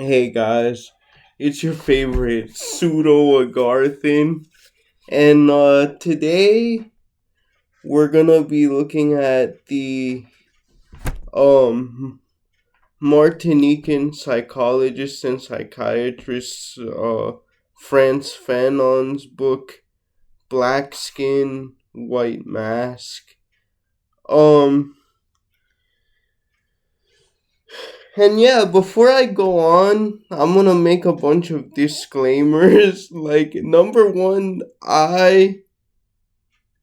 Hey guys, it's your favorite pseudo Agarthan, and today we're gonna be looking at the um Martinican psychologist and psychiatrist Frantz Fanon's book Black Skin, White Mask. Um And yeah, before I go on, I'm gonna make a bunch of disclaimers. Like number one, I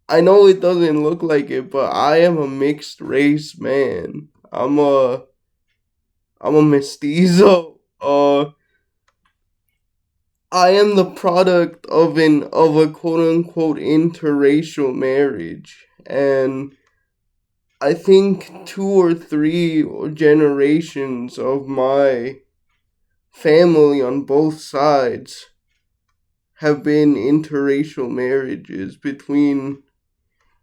know it doesn't look like it, but I am a mixed race man. I'm a mestizo. I am the product of a quote unquote interracial marriage, and I think two or three generations of my family on both sides have been interracial marriages between,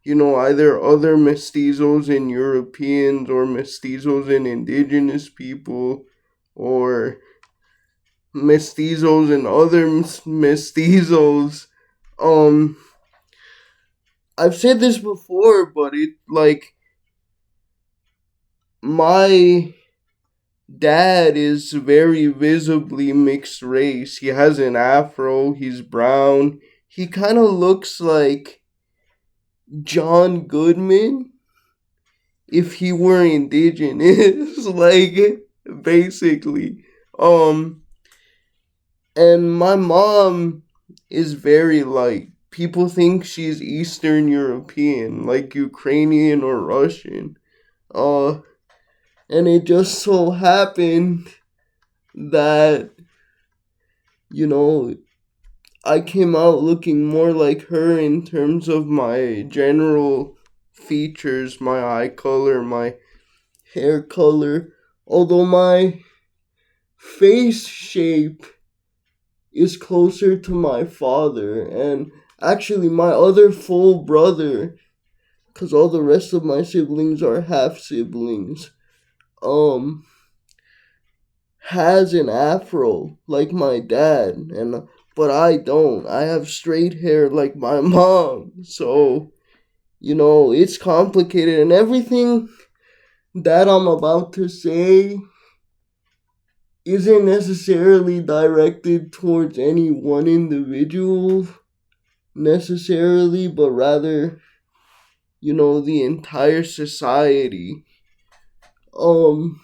either other mestizos and Europeans or mestizos and indigenous people or mestizos and other mestizos. Um, I've said this before, but my dad is very visibly mixed race. He has an afro, he's brown. He kind of looks like John Goodman if he were indigenous, like basically. Um and my mom is very light. People think she's Eastern European, like Ukrainian or Russian. Uh and it just so happened that you know I came out looking more like her in terms of my general features, my eye color, my hair color. Although my face shape is closer to my father, and actually, my other full brother, because all the rest of my siblings are half siblings, um, has an afro like my dad, and but I don't. I have straight hair like my mom. So, it's complicated, and everything that I'm about to say isn't necessarily directed towards any one individual necessarily, but rather, the entire society. Um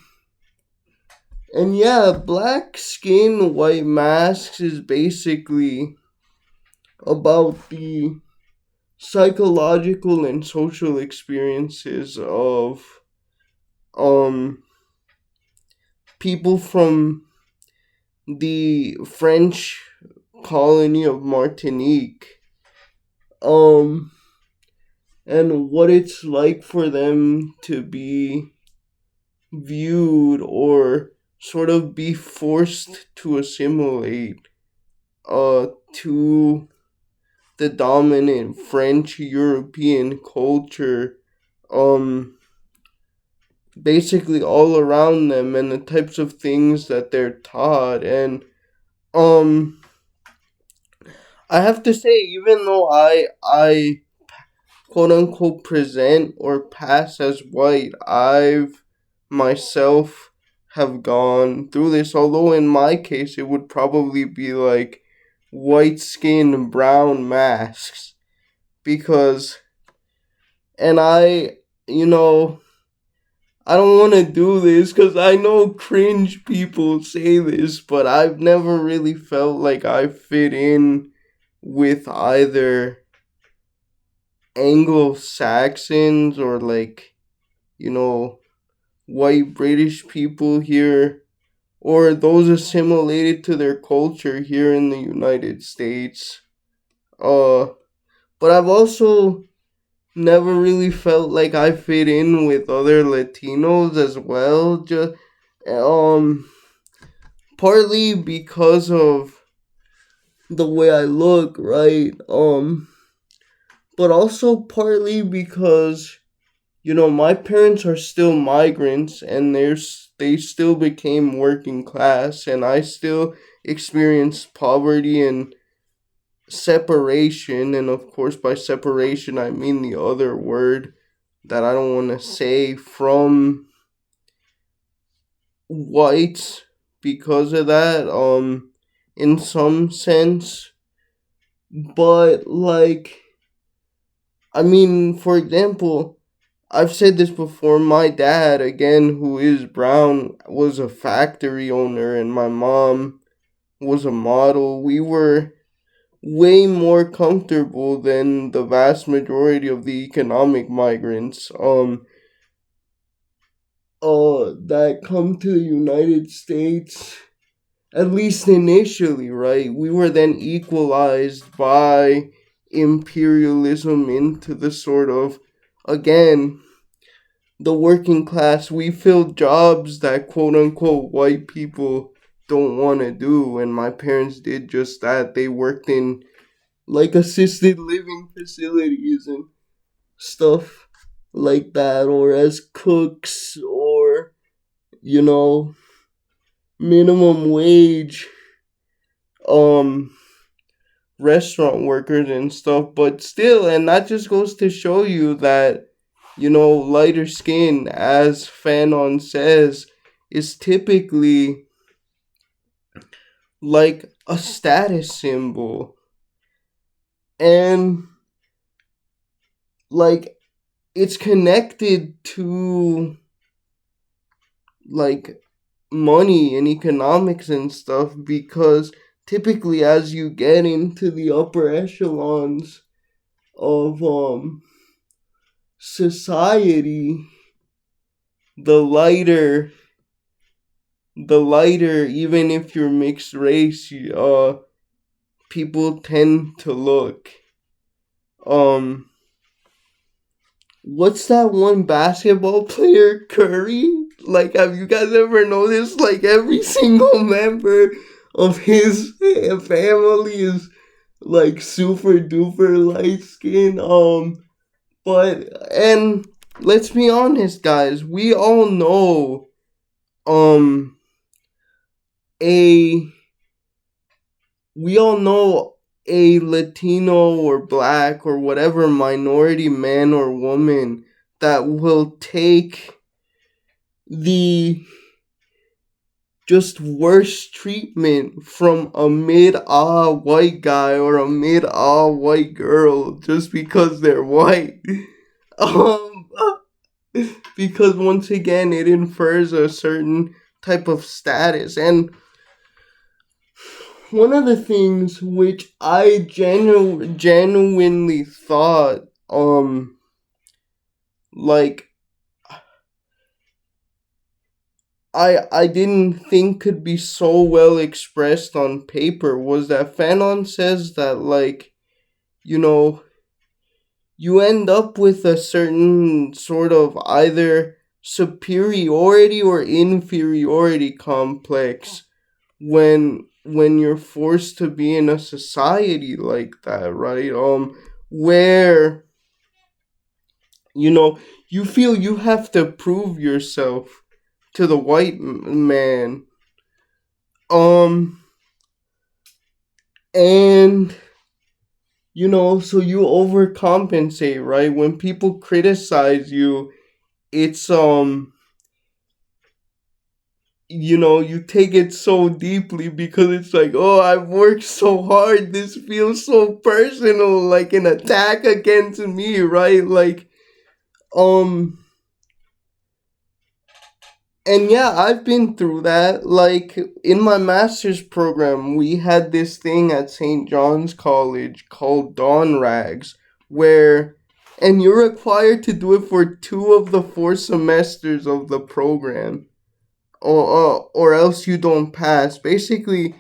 and yeah, black skin, white masks is basically about the psychological and social experiences of um people from the French colony of Martinique, um and what it's like for them to be viewed or sort of be forced to assimilate to the dominant French European culture, um basically all around them, and the types of things that they're taught. And um I have to say, even though I quote unquote present or pass as white, I've myself have gone through this, although in my case it would probably be like white skin brown masks, because and you know I don't want to do this because I know cringe people say this, but I've never really felt like I fit in with either Anglo Saxons or, like, you know, white British people here, or those assimilated to their culture here in the United States. Uh, but I've also never really felt like I fit in with other Latinos as well. Just um, partly because of the way I look, right? But also partly because my parents are still migrants, and they still became working class, and I still experienced poverty and separation. And of course, by separation, I mean the other word that I don't want to say, from whites, because of that, in some sense. But, like, I mean, for example, I've said this before. My dad, again, who is brown, was a factory owner, and my mom was a model. We were way more comfortable than the vast majority of the economic migrants that come to the United States, at least initially, right? We were then equalized by imperialism into the sort of, again, the working class. We filled jobs that quote unquote white people don't want to do, and my parents did just that. They worked in, like, assisted living facilities and stuff like that, or as cooks, or, you know, minimum wage um restaurant workers and stuff. But still, and that just goes to show you that, lighter skin, as Fanon says, is typically like a status symbol. And, like, it's connected to, like, money and economics and stuff, because typically, as you get into the upper echelons of society, the lighter even if you're mixed race, people tend to look. um what's that one basketball player, Curry? Like, have you guys ever noticed, like, every single member of his family is, like, super duper light skin? But, and let's be honest, guys, um a we all know a Latino or black or whatever minority man or woman that will take the just worst treatment from a mid-ah white guy or a mid-ah white girl just because they're white. um because, once again, it infers a certain type of status. And one of the things which I genuinely thought, like, I didn't think could be so well expressed on paper, was that Fanon says that, like, you know you end up with a certain sort of either superiority or inferiority complex when you're forced to be in a society like that, right? Where, you know you feel you have to prove yourself to the white man. um and, so you overcompensate, right? When people criticize you, it's, you take it so deeply, because it's like, oh, I've worked so hard, this feels so personal, like an attack against me, right? Like, um and yeah, I've been through that. Like, in my master's program, we had this thing at St. John's College called Dawn Rags, where, and you're required to do it for 2 of the 4 semesters of the program, or else you don't pass. Basically,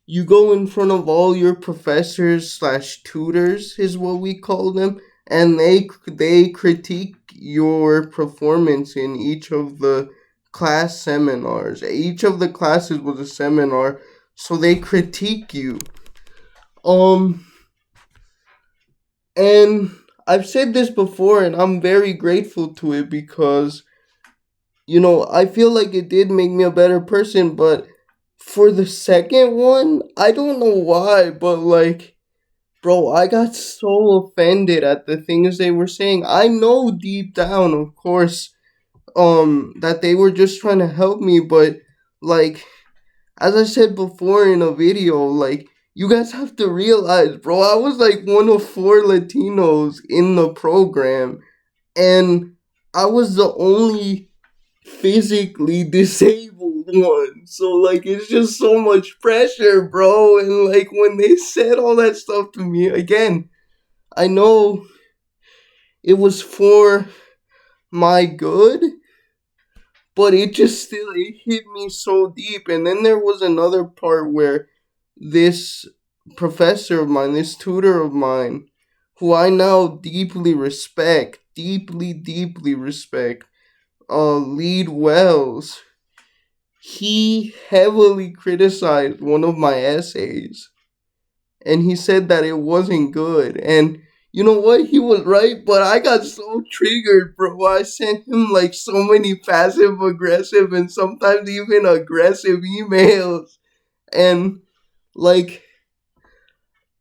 you go in front of all your professors slash tutors, is what we call them, and they critique your performance in each of the class seminars. Each of the classes was a seminar, so they critique you. Um and I've said this before and I'm very grateful to it because, I feel like it did make me a better person, but for the second one, I don't know why, but like, bro, I got so offended at the things they were saying. I know deep down, of course, that they were just trying to help me, but like, as I said before in a video, like, you guys have to realize, bro, I was like one of four Latinos in the program, and I was the only physically disabled one. So, like, it's just so much pressure, bro. And, like, when they said all that stuff to me, again, I know it was for my good, but it just still it hit me so deep. And then there was another part where this professor of mine, this tutor of mine, who I now deeply respect, deeply respect, Lead Wells, he heavily criticized one of my essays, and he said that it wasn't good. And you know what? He was right, but I got so triggered, bro. I sent him like so many passive aggressive and sometimes even aggressive emails. And like,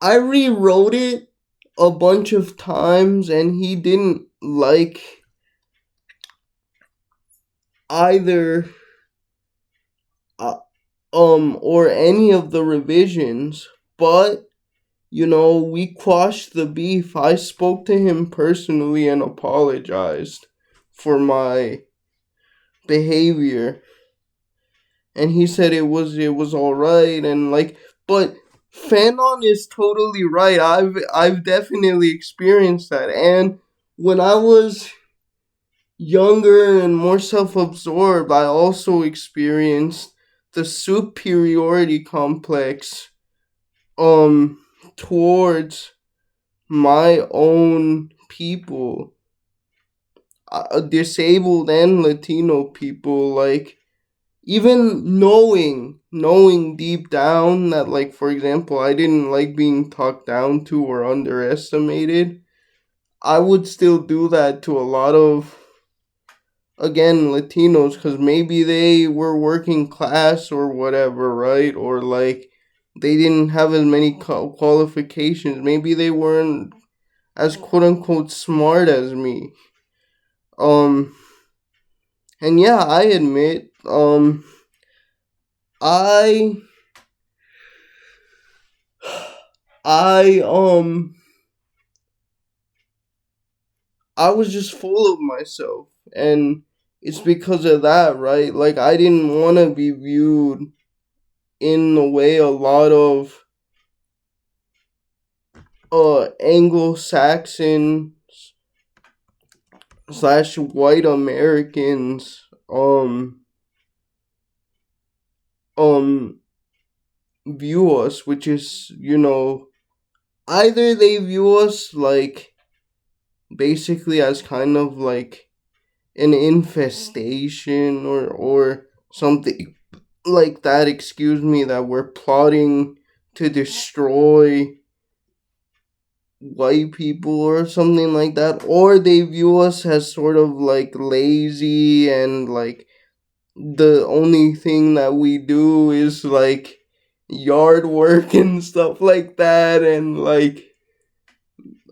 I rewrote it a bunch of times, and he didn't like either uh, or any of the revisions, but we quashed the beef. I spoke to him personally and apologized for my behavior, and he said it was all right. And like, but Fanon is totally right. I've definitely experienced that, and when I was younger and more self-absorbed, I also experienced the superiority complex um towards my own people, disabled and Latino people. Like, even knowing deep down that, like, for example, I didn't like being talked down to or underestimated, I would still do that to a lot of, again, Latinos, because maybe they were working class or whatever, right? Or like they didn't have as many qualifications. Maybe they weren't as quote unquote smart as me. Um, and yeah, I admit, I, I, I was just full of myself, and it's because of that, right? Like, I didn't want to be viewed in the way a lot of Anglo-Saxon slash white Americans um view us, which is, either they view us like basically as kind of like an infestation or something like that, excuse me, that we're plotting to destroy white people or something like that, or they view us as sort of like lazy and like the only thing that we do is like yard work and stuff like that, and like,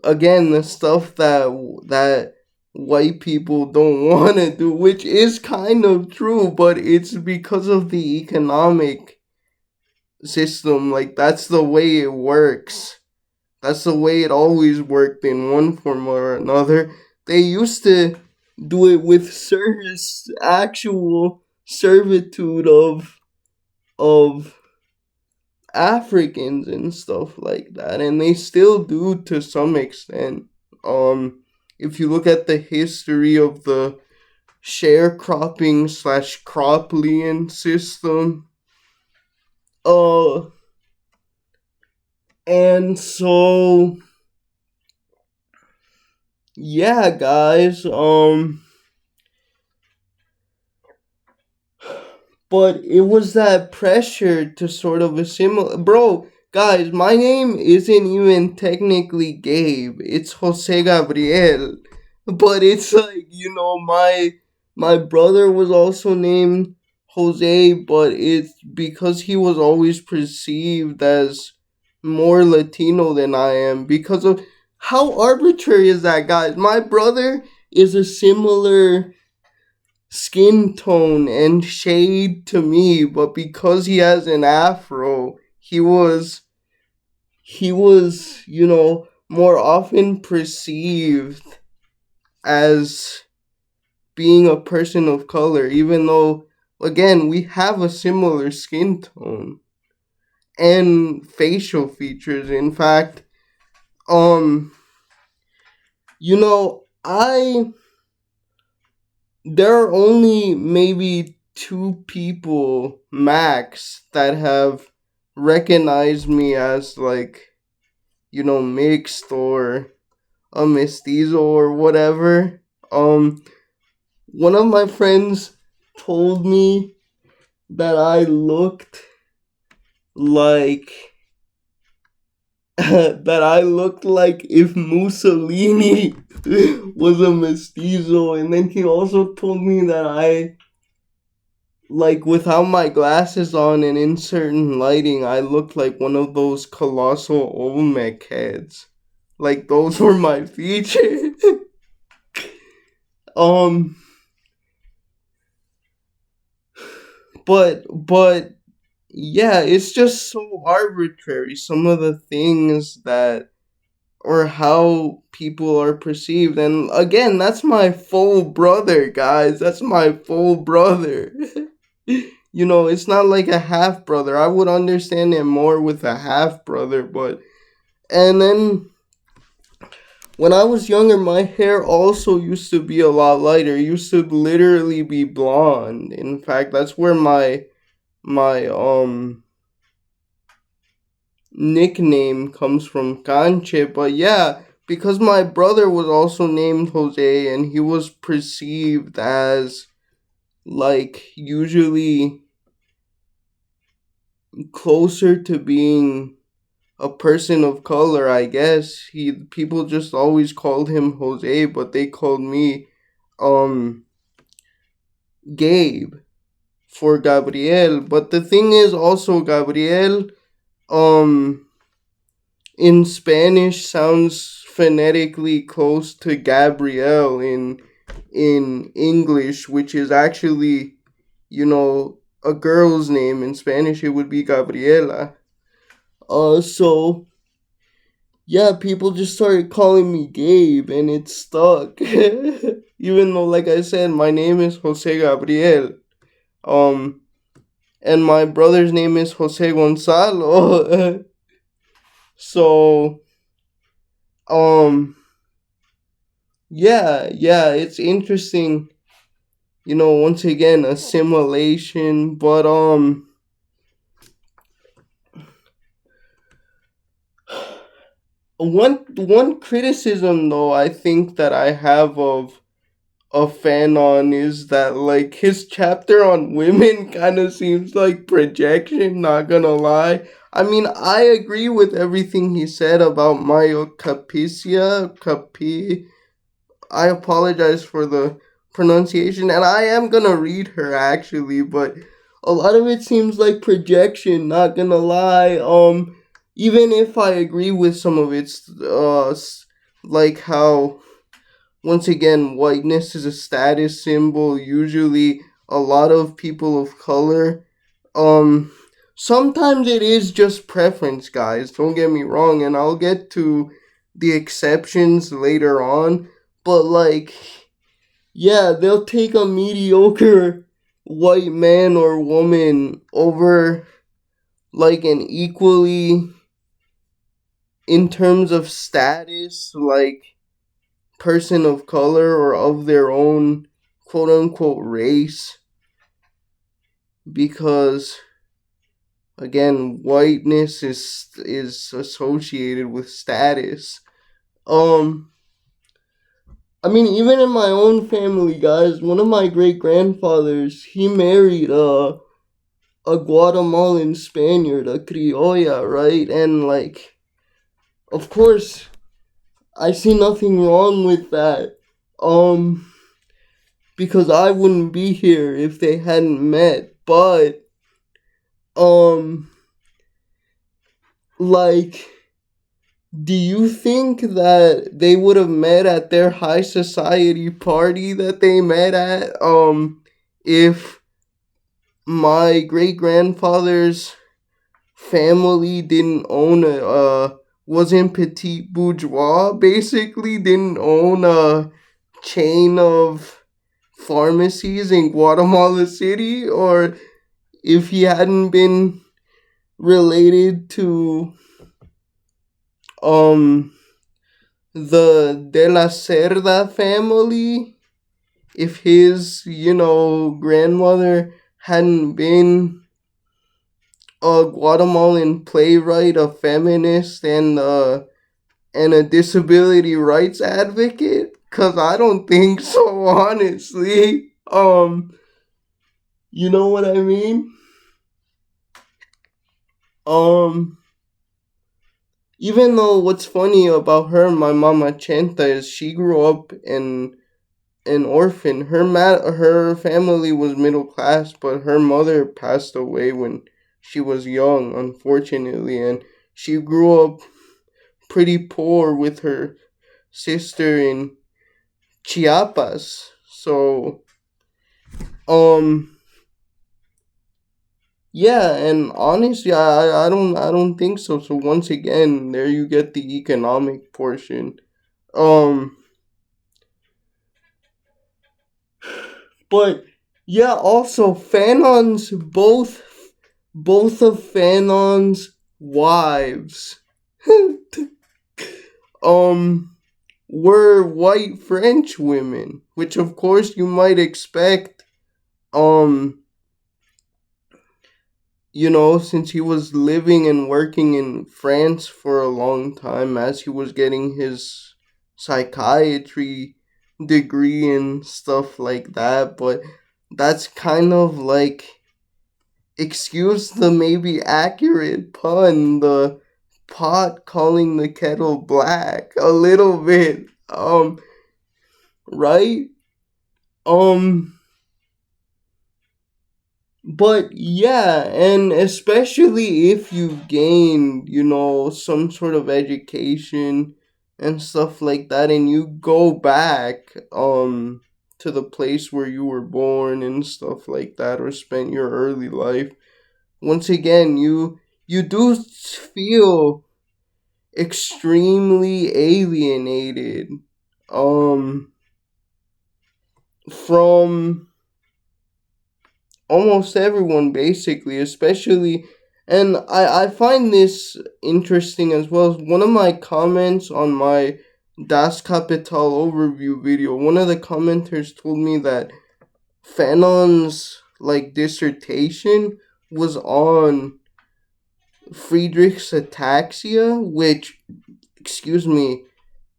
again, the stuff that white people don't want to do, which is kind of true, but it's because of the economic system. Like, that's the way it works. That's the way it always worked in one form or another. They used to do it with service, actual servitude of Africans and stuff like that, and they still do to some extent. If you look at the history of the sharecropping slash cropland system, uh, and so yeah, guys, but it was that pressure to sort of assimilate, bro. Guys, my name isn't even technically Gabe. It's Jose Gabriel. But it's like, my brother was also named Jose, but it's because he was always perceived as more Latino than I am because of how arbitrary is that, guys? My brother is a similar skin tone and shade to me, but because he has an afro, he was, more often perceived as being a person of color, even though, again, we have a similar skin tone and facial features. In fact, I there are only maybe two people max that have recognized me as like, mixed or a mestizo or whatever. One of my friends told me that I looked like that I looked like if Mussolini was a mestizo, and then he also told me that I, like, without my glasses on and in certain lighting, I looked like one of those colossal Olmec heads. Like those were my features. um, but yeah, it's just so arbitrary. Some of the things that or how people are perceived, and again, that's my full brother, guys. That's my full brother. It's not like a half brother. I would understand it more with a half brother, but and then when I was younger, my hair also used to be a lot lighter. It used to literally be blonde. In fact, that's where my nickname comes from, Canche. But yeah, because my brother was also named Jose and he was perceived as like usually closer to being a person of color, I guess. People just always called him Jose, but they called me um Gabe for Gabriel. But the thing is also Gabriel um in Spanish sounds phonetically close to Gabrielle in English, which is actually, a girl's name. In Spanish it would be Gabriela. So yeah, people just started calling me Gabe and it stuck. Even though, like I said, my name is Jose Gabriel. Um and my brother's name is Jose Gonzalo. So um yeah, it's interesting, once again, assimilation, but one criticism though I think that I have of Fanon is that, like, his chapter on women kind of seems like projection, not gonna lie. I mean, I agree with everything he said about Mayo Capicia, I apologize for the pronunciation, and I am gonna read her actually, but a lot of it seems like projection, not gonna lie. Even if I agree with some of its, like how, once again, whiteness is a status symbol, usually a lot of people of color, um, sometimes it is just preference, guys, don't get me wrong, and I'll get to the exceptions later on, but like, yeah, they'll take a mediocre white man or woman over like an equally, in terms of status, like person of color or of their own quote unquote race, because again, whiteness is associated with status. Um I mean, even in my own family, guys, one of my great grandfathers, he married a Guatemalan Spaniard, a criolla, right? And like, of course, I see nothing wrong with that. Um, because I wouldn't be here if they hadn't met. But um, like, do you think that they would have met at their high society party that they met at? If my great grandfather's family didn't own wasn't petit bourgeois, basically didn't own a chain of pharmacies in Guatemala City, or if he hadn't been related to um the De La Cerda family, if his, grandmother hadn't been a Guatemalan playwright, a feminist, and a disability rights advocate? Cause I don't think so, honestly. You know what I mean? Um, Even though what's funny about her, my mama Chenta, is she grew up in an orphan. Her family was middle class, but her mother passed away when she was young, unfortunately, and she grew up pretty poor with her sister in Chiapas. So, um, yeah, and honestly, I don't think so. So once again, there you get the economic portion. Um, but yeah, also Fanon's both of Fanon's wives um were white French women, which of course you might expect, um since he was living and working in France for a long time as he was getting his psychiatry degree and stuff like that. But that's kind of like, excuse the maybe accurate pun, the pot calling the kettle black a little bit. Right? Um, but yeah, and especially if you've gained, some sort of education and stuff like that, and you go back to the place where you were born and stuff like that, or spent your early life, once again, you do feel extremely alienated from almost everyone, basically, especially. And I find this interesting as well. One of my comments on my Das Kapital overview video, one of the commenters told me that Fanon's like dissertation was on Friedrich's ataxia, which, excuse me,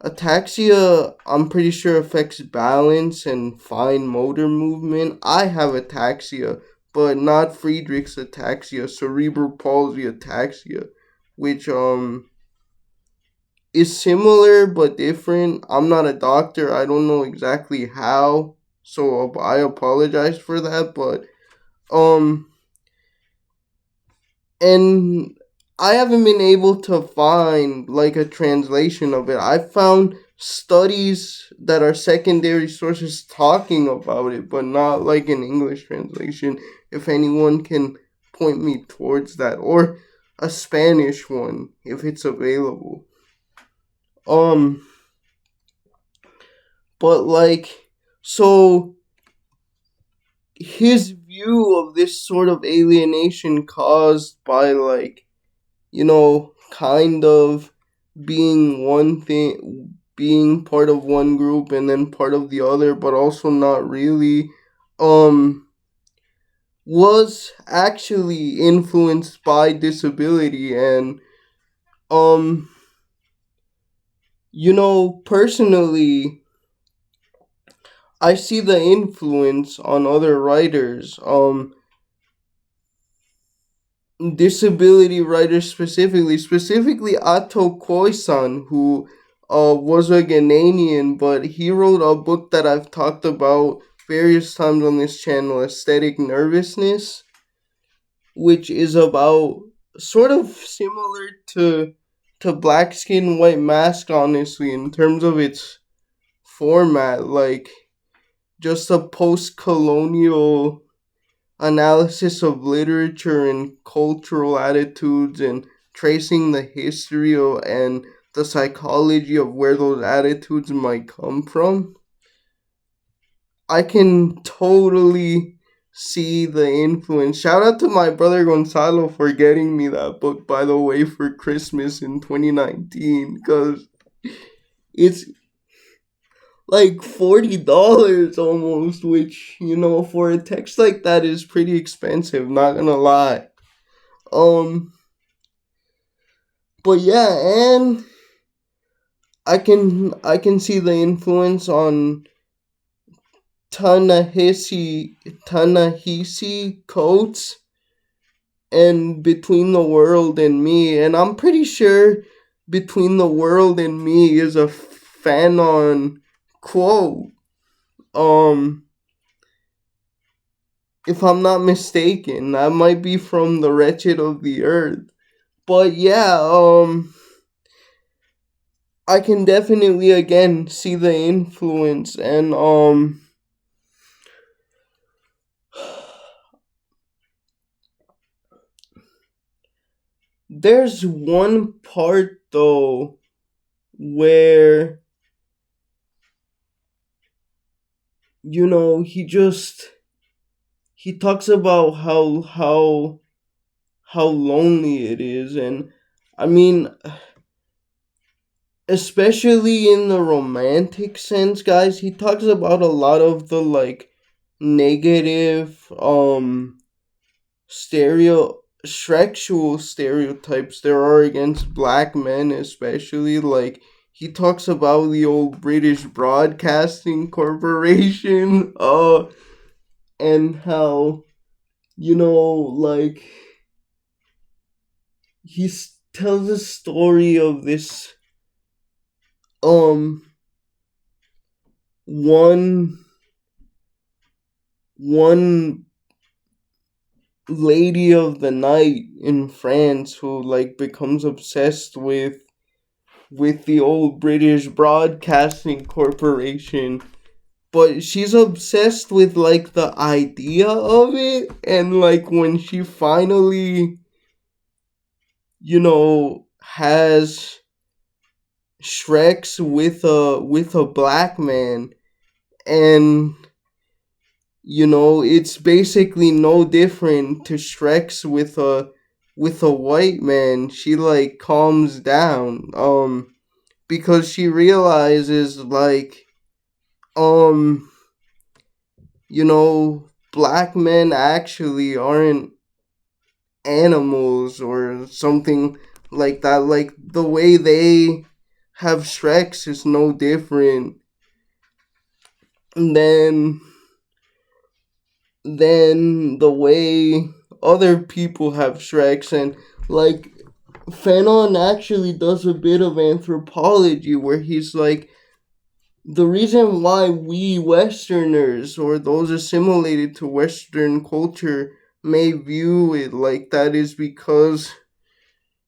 ataxia, I'm pretty sure affects balance and fine motor movement. I have ataxia, but not Friedrich's ataxia, cerebral palsy ataxia, which is similar but different. I'm not a doctor. I don't know exactly how, so I apologize for that, but um and I haven't been able to find like a translation of it. I found studies that are secondary sources talking about it, but not like an English translation. If anyone can point me towards that, or a Spanish one if it's available. Um, but like, so his view of this sort of alienation caused by like, kind of being one thing, being part of one group and then part of the other, but also not really, um, was actually influenced by disability. And, um, personally, I see the influence on other writers. disability writers specifically Ato Koisan, who was a Ghanaian, but he wrote a book that I've talked about various times on this channel, Aesthetic Nervousness, which is about sort of similar to Black Skin, White Mask, honestly, in terms of its format, like just a post colonial analysis of literature and cultural attitudes and tracing the history of, and the psychology of where those attitudes might come from. I can totally see the influence. Shout out to my brother Gonzalo for getting me that book, by the way, for Christmas in 2019, because it's like $40 almost, which, for a text like that is pretty expensive, not gonna lie. Um, but yeah, and I can see the influence on Tanahisi Coates and Between the World and Me, and I'm pretty sure Between the World and Me is a Fanon quote. Um, if I'm not mistaken, that might be from The Wretched of the Earth. But yeah, I can definitely again see the influence, and there's one part though where he talks about how lonely it is, and I mean, especially in the romantic sense, guys, he talks about a lot of the like negative stereo sexual stereotypes there are against black men, especially. Like, he talks about the old British Broadcasting Corporation, and how, like, tells a story of this um one one lady of the night in France who like becomes obsessed with the old British Broadcasting Corporation, but she's obsessed with like the idea of it, and like when she finally has Shreks with a black man, and it's basically no different to Shreks with a white man. She like calms down, because she realizes, like, um black men actually aren't animals or something like that. Like, the way they have Shreks is no different than the way other people have Shreks. And like, Fanon actually does a bit of anthropology where he's like, the reason why we Westerners, or those assimilated to Western culture, may view it like that is because,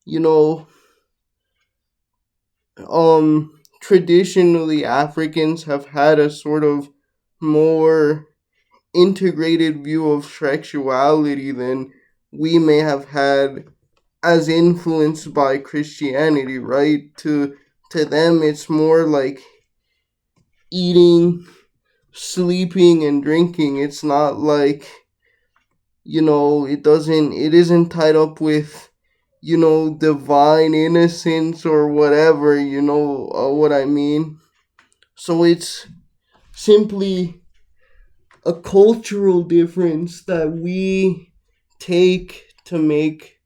you know, traditionally Africans have had a sort of more integrated view of sexuality than we may have had, as influenced by Christianity, right? To them it's more like eating, sleeping, and drinking. It's not like, it isn't tied up with, divine innocence or whatever, what I mean. So it's simply a cultural difference that we take to make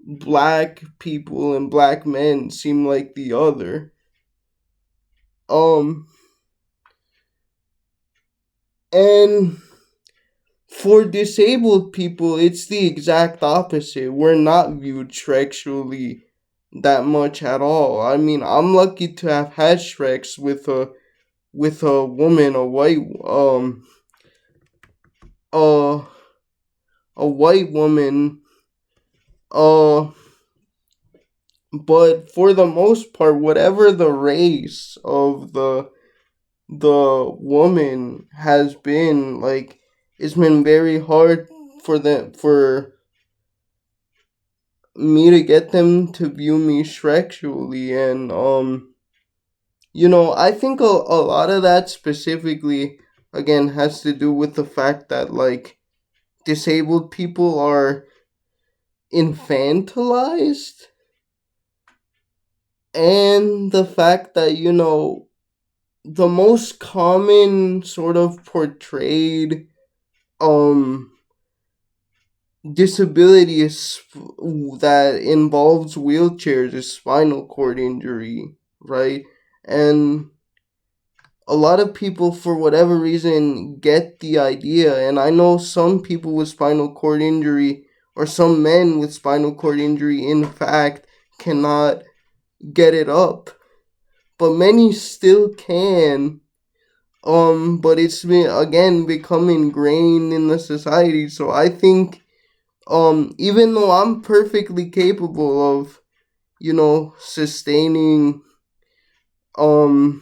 black people and black men seem like the other. Um, and For disabled people, it's the exact opposite. We're not viewed sexually that much at all. I mean, I'm lucky to have had Shreks with a woman, uh a white woman, uh but for the most part, whatever the race of the woman has been, like, it's been very hard for me to get them to view me sexually. And I think a lot of that specifically, again, has to do with the fact that, like, disabled people are infantilized, and the fact that, the most common sort of portrayed um disability that involves wheelchairs is spinal cord injury, right? And a lot of people, for whatever reason, get the idea, and I know some people with spinal cord injury, or some men with spinal cord injury, in fact, cannot get it up, but many still can. But it's been, again, become ingrained in the society. So I think, even though I'm perfectly capable of, um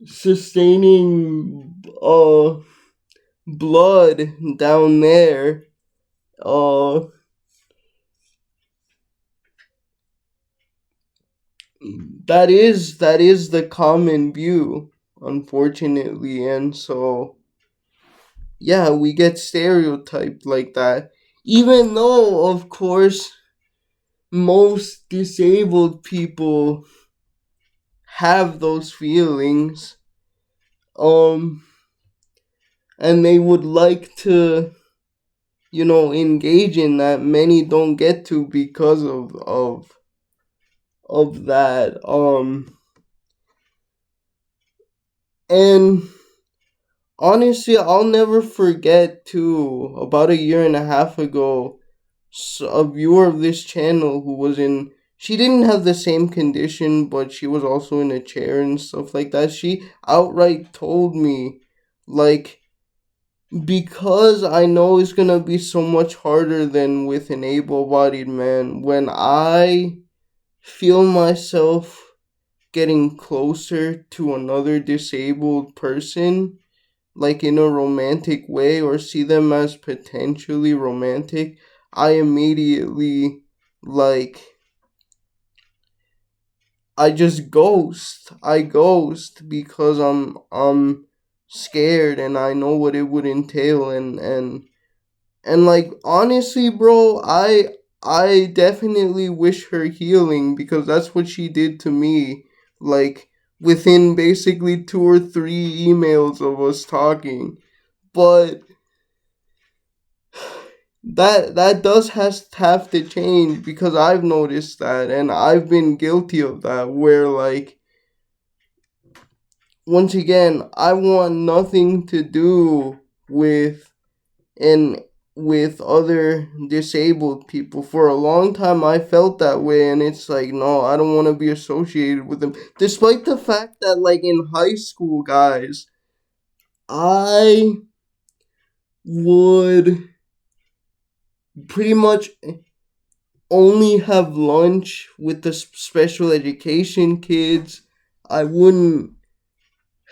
sustaining blood down there, uh that is the common view, unfortunately. And so, yeah, we get stereotyped like that, even though, of course, most disabled people have those feelings, um and they would like to, engage in that. Many don't get to because of that. And honestly, I'll never forget too, about a year and a half ago, a viewer of this channel who was in, she didn't have the same condition, but she was also in a chair and stuff like that. She outright told me, like, because I know it's gonna be so much harder than with an able-bodied man, when I feel myself getting closer to another disabled person, like in a romantic way, or see them as potentially romantic, I immediately, like, I just ghost. I ghost because I'm scared, and I know what it would entail. And like, honestly, bro, I definitely wish her healing, because that's what she did to me, like, within basically 2 or 3 emails of us talking. But that does has have to change, because I've noticed that, and I've been guilty of that, where, like, once again, I want nothing to do with and with other disabled people. For a long time I felt that way, and it's like, no, I don't want to be associated with them, despite the fact that, like, in high school, guys, I would pretty much only have lunch with the special education kids. I wouldn't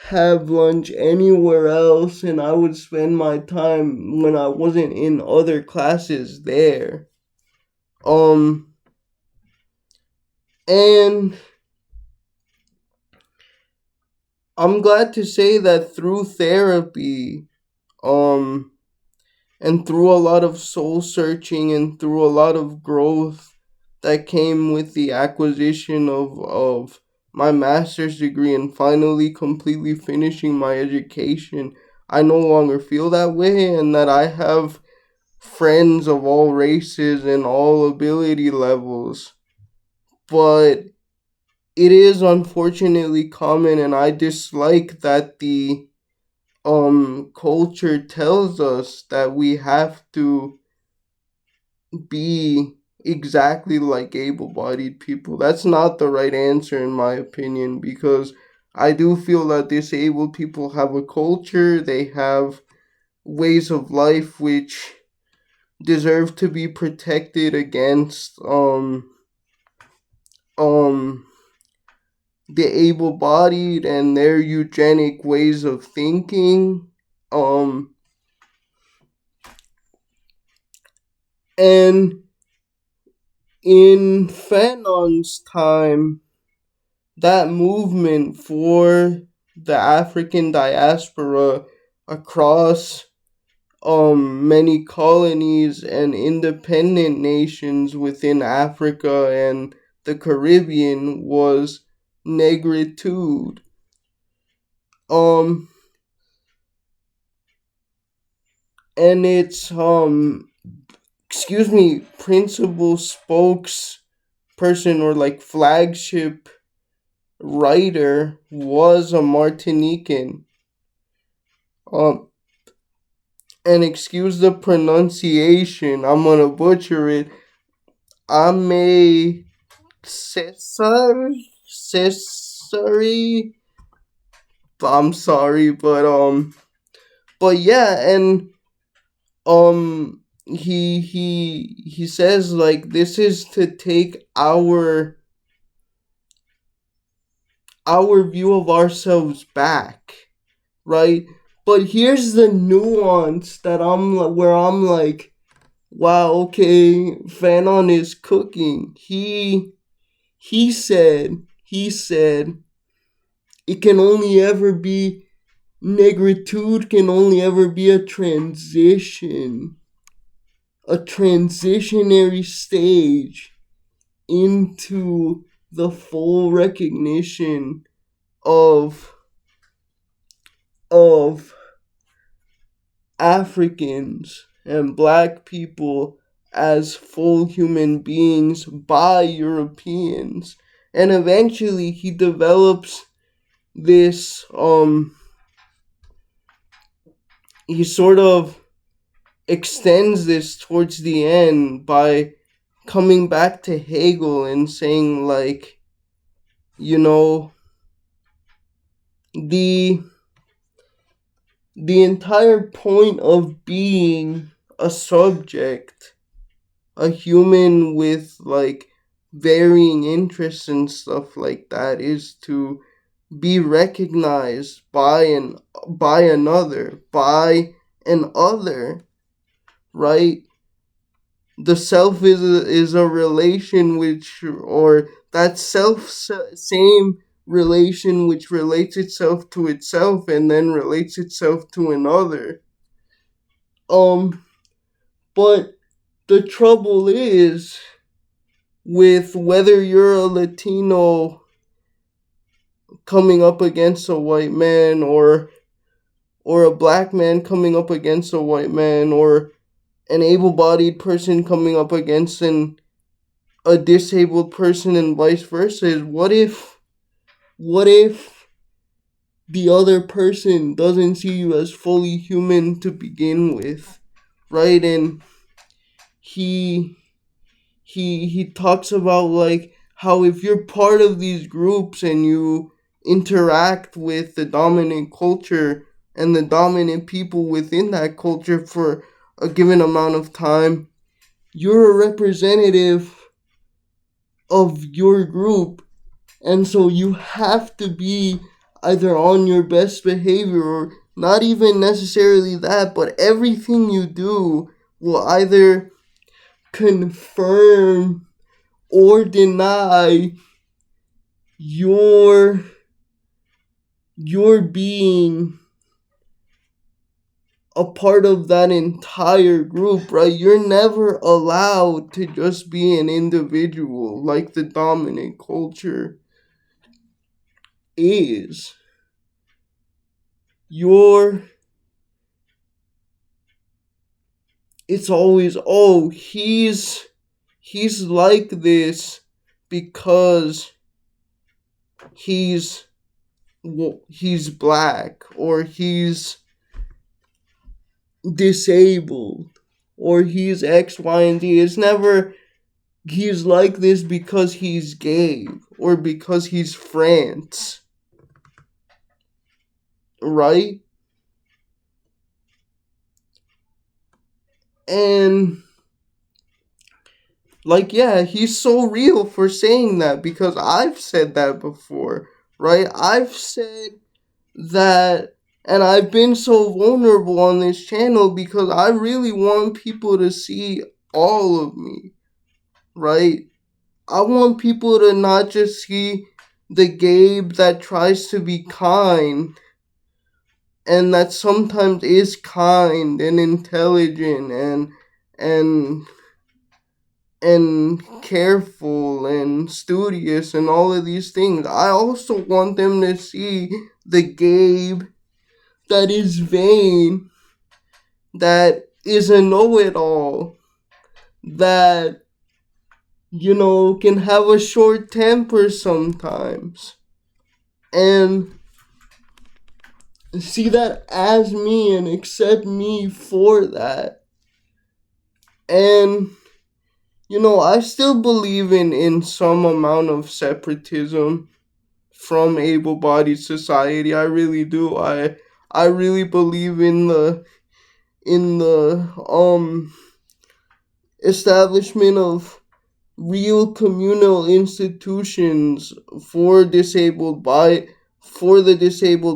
have lunch anywhere else, and I would spend my time, when I wasn't in other classes, there. Um and I'm glad to say that through therapy, um and through a lot of soul searching, and through a lot of growth that came with the acquisition of my master's degree, and finally completely finishing my education, I no longer feel that way, and that I have friends of all races and all ability levels. But it is unfortunately common, and I dislike that culture tells us that we have to be exactly like able-bodied people. That's not the right answer in my opinion, because I do feel that disabled people have a culture, they have ways of life which deserve to be protected against um the able-bodied and their eugenic ways of thinking. um and in Fanon's time, that movement for the African diaspora across many colonies and independent nations within Africa and the Caribbean was Negritude. Um and its principal spokesperson, or like flagship writer, was a Martinican. Um and excuse the pronunciation, I'm gonna butcher it. Ame Cesare. I'm sorry, but yeah, and he says like this is to take our view of ourselves back, right? But here's the nuance that I'm like, wow, okay, Fanon is cooking. He said it can only ever be negritude can only ever be a transitionary stage into the full recognition of of Africans and black people as full human beings by Europeans. And eventually he develops this he sort of extends this towards the end by coming back to Hegel and saying like, you know, the the entire point of being a subject, a human with like varying interests and stuff like that, is to be recognized by another, by an other, right? The self is a relation which, or that same relation which relates itself to itself and then relates itself to another. um but the trouble is with whether you're a Latino coming up against a white man, or a black man coming up against a white man, or an able-bodied person coming up against a disabled person, and vice versa, is what if the other person doesn't see you as fully human to begin with, right? And he he talks about like how if you're part of these groups and you interact with the dominant culture and the dominant people within that culture for a given amount of time, you're a representative of your group, and so you have to be either on your best behavior, or not even necessarily that, but everything you do will either confirm or deny your being a part of that entire group, right? You're never allowed to just be an individual like the dominant culture is. You're It's always, oh, he's like this because he's he's black, or he's disabled or he's X, Y, and Z. It's never he's like this because he's gay or because he's France, right? And like, yeah, he's so real for saying that because I've said that before, right? I've said that, and I've been so vulnerable on this channel because I really want people to see all of me, right? I want people to not just see the Gabe that tries to be kind and that sometimes is kind and intelligent and and careful and studious and all of these things. I also want them to see the Gabe that is vain, that is a know-it-all, that can have a short temper sometimes, and see that as me and accept me for that. And I still believe in some amount of separatism from able-bodied society. I really do. I really believe in the establishment of real communal institutions for the disabled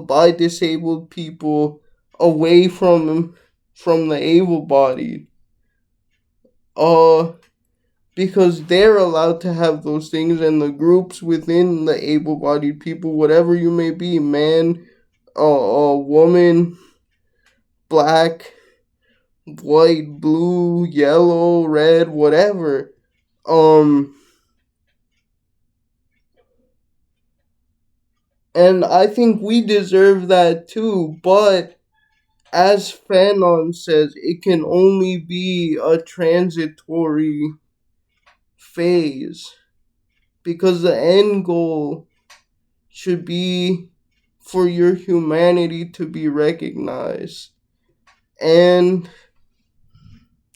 by disabled people, away from the able-bodied. Uh because they're allowed to have those things, and the groups within the able-bodied people, whatever you may be, man, woman, black, white, blue, yellow, red, whatever. Um, and I think we deserve that too, but as Fanon says, it can only be a transitory phase because the end goal should be for your humanity to be recognized. And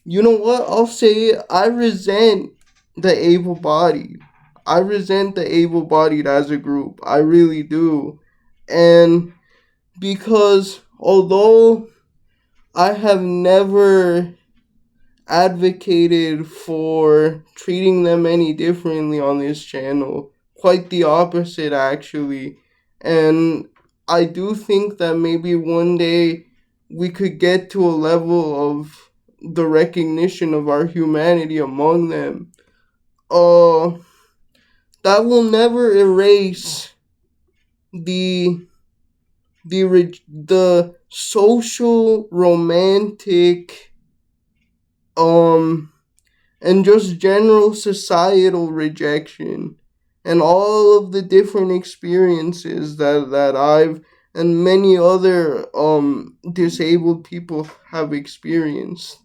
you know what? I'll say it. I resent the able bodied. I resent the able bodied as a group. I really do. And because although I have never advocated for treating them any differently on this channel, quite the opposite actually. And I do think that maybe one day we could get to a level of the recognition of our humanity among them. Uh that will never erase the the social romantic um and just general societal rejection and all of the different experiences that I've and many other disabled people have experienced.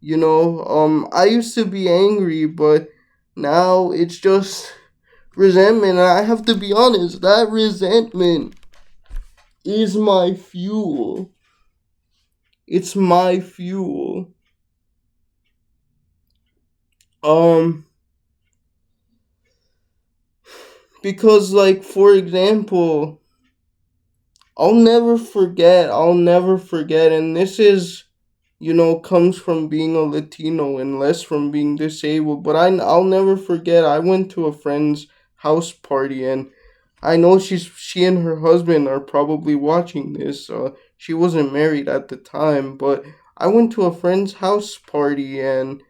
I used to be angry, but now it's just resentment, and I have to be honest, that resentment is my fuel. It's my fuel. Um because, like, for example, I'll never forget, and this is, comes from being a Latino and less from being disabled, but I'll never forget, I went to a friend's house party, and I know she and her husband are probably watching this. She wasn't married at the time, but I went to a friend's house party, and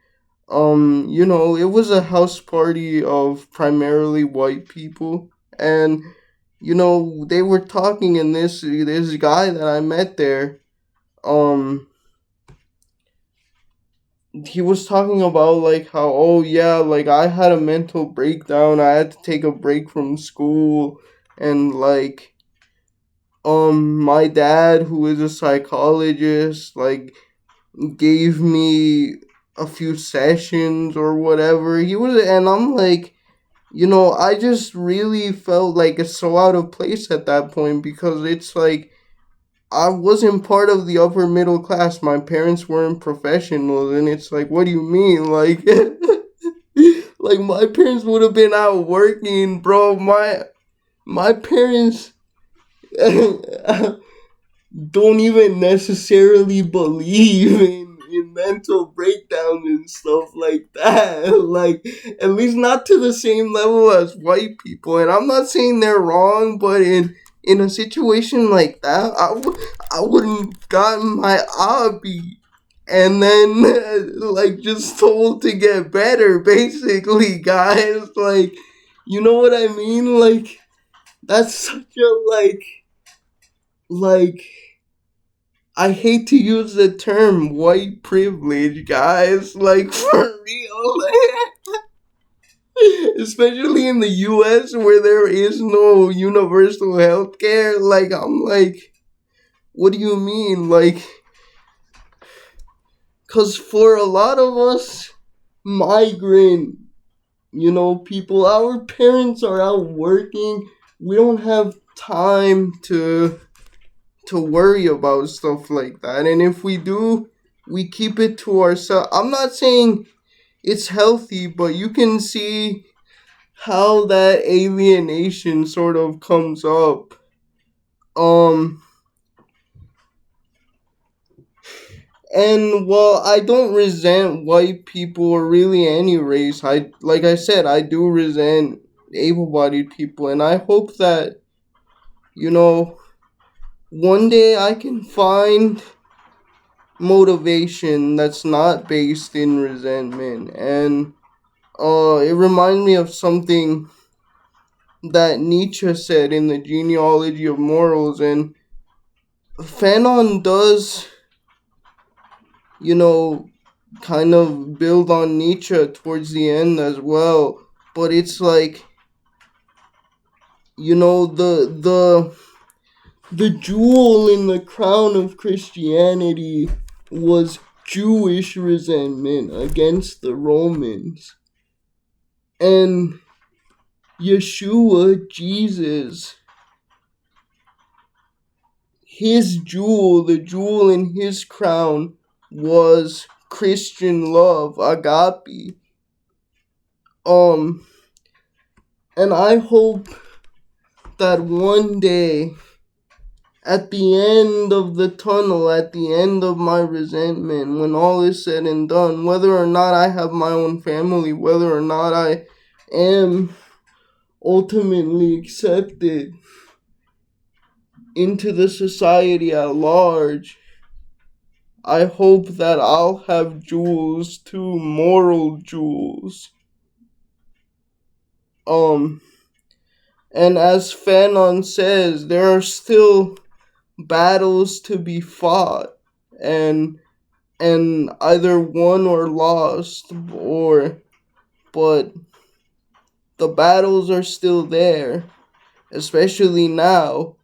it was a house party of primarily white people, and they were talking, and this guy that I met there, um he was talking about, like, how, oh yeah, like, I had a mental breakdown, I had to take a break from school, and like, my dad, who is a psychologist, like, gave me a few sessions or whatever. And I'm like, I just really felt like it's so out of place at that point, because it's like I wasn't part of the upper middle class. My parents weren't professionals, and it's like, what do you mean? Like, like my parents would have been out working, bro. My parents don't even necessarily believe in mental breakdowns and stuff like that. Like, at least not to the same level as white people. And I'm not saying they're wrong, but in a situation like that, I wouldn't gotten my hobby and then like just told to get better, basically, guys. Like, you know what I mean? Like, that's such a like I hate to use the term white privilege, guys. Like, for real. Especially in the US where there is no universal health care. Like, I'm like, what do you mean? Like, because for a lot of us, migrant, people, our parents are out working. We don't have time to worry about stuff like that. And if we do, we keep it to ourselves. I'm not saying it's healthy, but you can see how that alienation sort of comes up. Um and while I don't resent white people or really any race, I like I said, I do resent able-bodied people, and I hope that you know one day I can find motivation that's not based in resentment. And it reminds me of something that Nietzsche said in the genealogy of morals. And Fanon does, you know, kind of build on Nietzsche towards the end as well. But it's like, the jewel in the crown of Christianity was Jewish resentment against the Romans. And Yeshua, Jesus, his jewel, the jewel in his crown, was Christian love, agape. And I hope that one day, at the end of the tunnel, at the end of my resentment, when all is said and done, whether or not I have my own family, whether or not I am ultimately accepted into the society at large, I hope that I'll have jewels too, moral jewels. And as Fanon says, there are still battles to be fought, and either won or lost, but the battles are still there, especially now.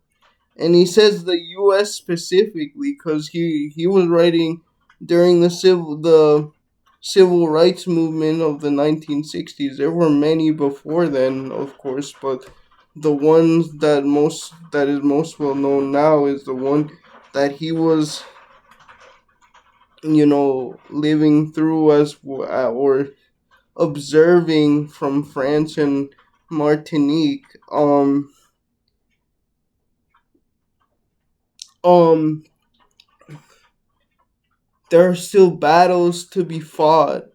And he says the U.S. specifically, because he was writing during the civil rights movement of the 1960s. There were many before then, of course, but the one that is most well known now is the one that he was, living through as or observing from France and Martinique. Um there are still battles to be fought,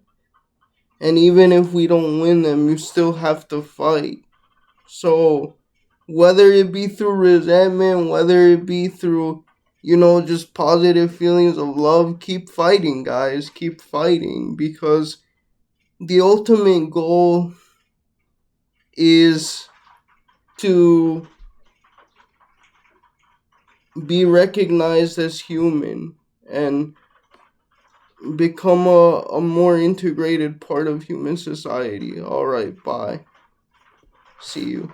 and even if we don't win them, you still have to fight. So whether it be through resentment, whether it be through just positive feelings of love, keep fighting, guys. Keep fighting, because the ultimate goal is to be recognized as human and become a more integrated part of human society. All right, bye. See you.